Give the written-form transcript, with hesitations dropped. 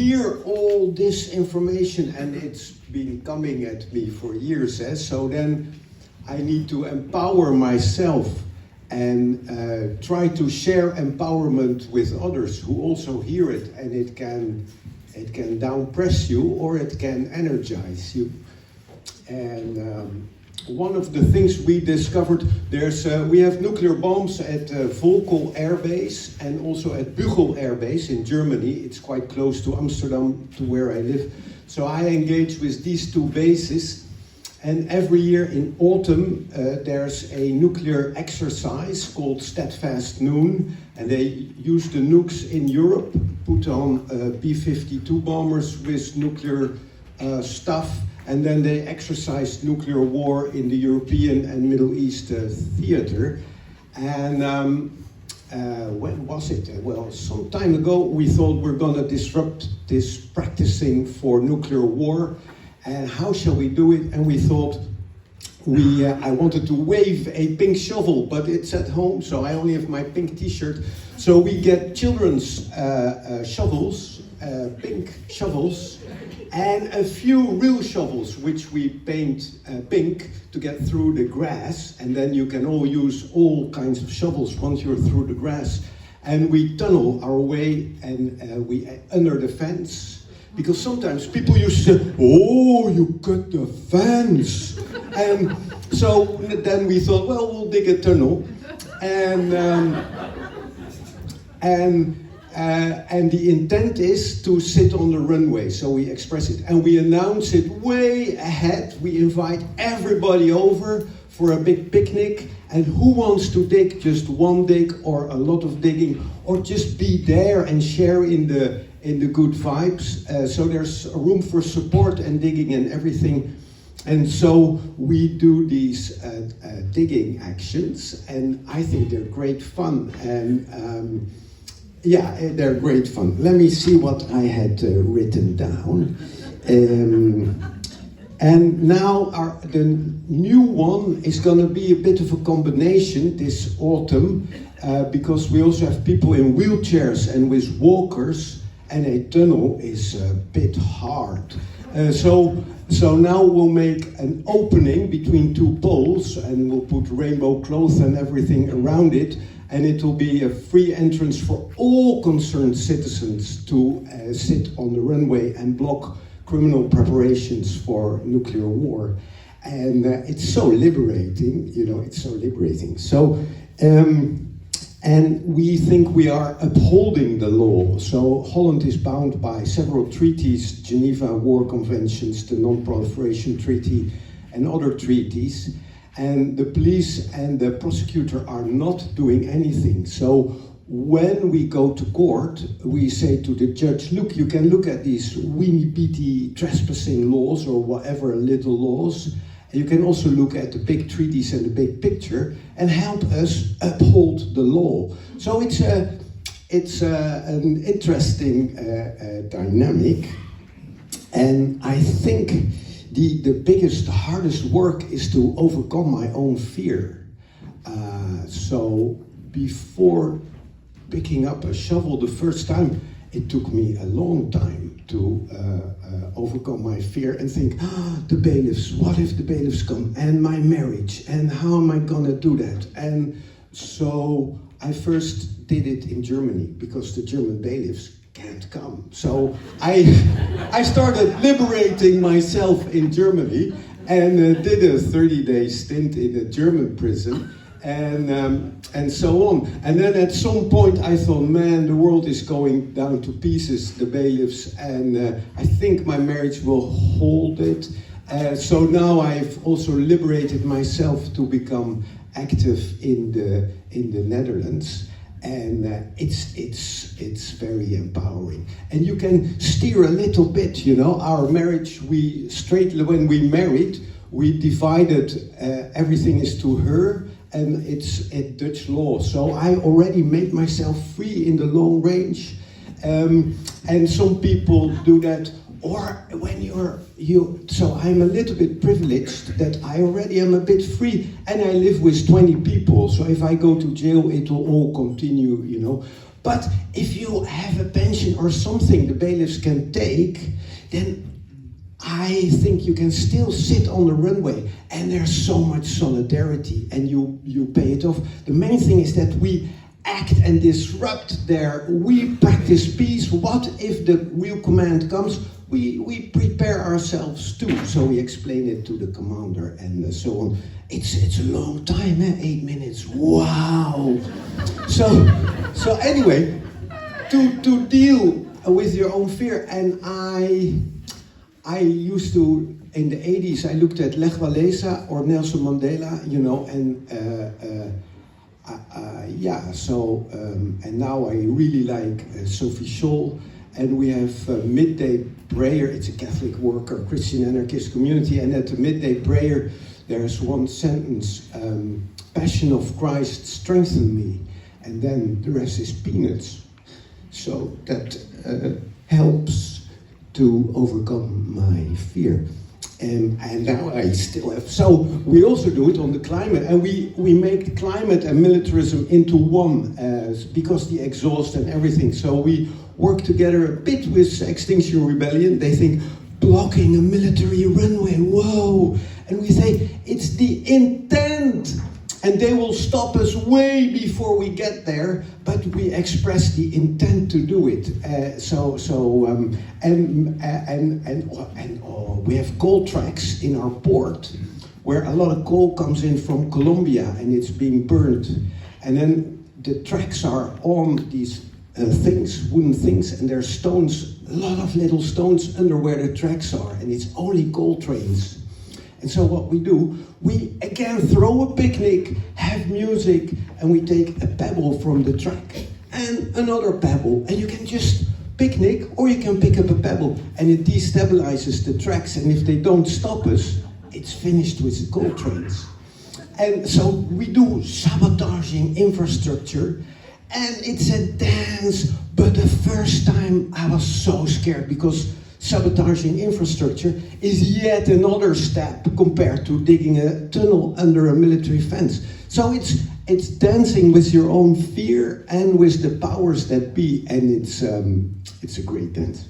hear all this information, and it's been coming at me for years, so then I need to empower myself and try to share empowerment with others who also hear it, and it can downpress you or it can energize you. And one of the things we discovered, we have nuclear bombs at Volkel Air Base and also at Büchel Air Base in Germany. It's quite close to Amsterdam, to where I live. So I engage with these two bases. And every year in autumn, there's a nuclear exercise called Steadfast Noon. And they use the nukes in Europe, put on B-52 bombers with nuclear stuff. And then they exercised nuclear war in the European and Middle East theater. And when was it? Well, some time ago, we thought we're going to disrupt this practicing for nuclear war. And how shall we do it? And we thought, I wanted to wave a pink shovel, but it's at home, so I only have my pink t-shirt. So we get children's shovels, pink shovels, and a few real shovels, which we paint pink to get through the grass. And then you can all use all kinds of shovels once you're through the grass. And we tunnel our way, and we under the fence. Because sometimes people used to say, oh, you cut the fence. And so then we thought, well, we'll dig a tunnel. And the intent is to sit on the runway, so we express it. And we announce it way ahead. We invite everybody over for a big picnic. And who wants to dig just one dig or a lot of digging, or just be there and share in the good vibes. So there's room for support and digging and everything. And so we do these digging actions, and I think they're great fun. And yeah, they're great fun. Let me see what I had written down. And now the new one is going to be a bit of a combination this autumn, because we also have people in wheelchairs and with walkers, and a tunnel is a bit hard. So now we'll make an opening between two poles, and we'll put rainbow cloth and everything around it, and it will be a free entrance for all concerned citizens to sit on the runway and block criminal preparations for nuclear war. And it's so liberating, it's so liberating. So, and we think we are upholding the law. So Holland is bound by several treaties, Geneva War Conventions, the Non-Proliferation Treaty, and other treaties. And the police and the prosecutor are not doing anything. So when we go to court, we say to the judge, look, you can look at these weeny-bitty trespassing laws or whatever little laws. You can also look at the big treaties and the big picture and help us uphold the law. So it's an interesting dynamic. And I think the biggest, hardest work is to overcome my own fear. So before picking up a shovel the first time, it took me a long time to overcome my fear and think, the bailiffs, what if the bailiffs come? And my marriage, and how am I gonna do that? And so I first did it in Germany, because the German bailiffs can't come. So I started liberating myself in Germany, and did a 30-day stint in a German prison. And so on. And then at some point I thought, man, the world is going down to pieces, the bailiffs, and I think my marriage will hold it. So now I've also liberated myself to become active in the Netherlands, and it's very empowering. And you can steer a little bit, Our marriage, when we married, we divided, everything is to her, and it's a Dutch law. So I already made myself free in the long range. And some people do that, or when so I'm a little bit privileged that I already am a bit free, and I live with 20 people. So if I go to jail, it will all continue, But if you have a pension or something the bailiffs can take, then I think you can still sit on the runway, and there's so much solidarity, and you pay it off. The main thing is that we act and disrupt there. We practice peace. What if the real command comes? We prepare ourselves too. So we explain it to the commander and so on. It's a long time, 8 minutes. Wow. So anyway, to deal with your own fear, and I used to, in the 80s, I looked at Lech Walesa or Nelson Mandela, you know, and and now I really like Sophie Scholl, and we have midday prayer. It's a Catholic worker, Christian anarchist community, and at the midday prayer, there's one sentence, Passion of Christ strengthen me, and then the rest is peanuts. So that helps to overcome my fear. And now I still have, so we also do it on the climate, and we make climate and militarism into one, because the exhaust and everything. So we work together a bit with Extinction Rebellion. They think blocking a military runway, whoa. And we say it's the intent, and they will stop us way before we get there, but we express the intent to do it. We have coal tracks in our port, where a lot of coal comes in from Colombia and it's being burned. And then the tracks are on these things, wooden things, and there's stones, a lot of little stones under where the tracks are, and it's only coal trains. And so what we do, we again throw a picnic, have music, and we take a pebble from the track and another pebble, and you can just picnic, or you can pick up a pebble, and it destabilizes the tracks, and if they don't stop us, it's finished with the coal trains. And so we do sabotaging infrastructure, and it's a dance, but the first time I was so scared, because sabotaging infrastructure is yet another step compared to digging a tunnel under a military fence. So it's dancing with your own fear and with the powers that be, and it's a great dance.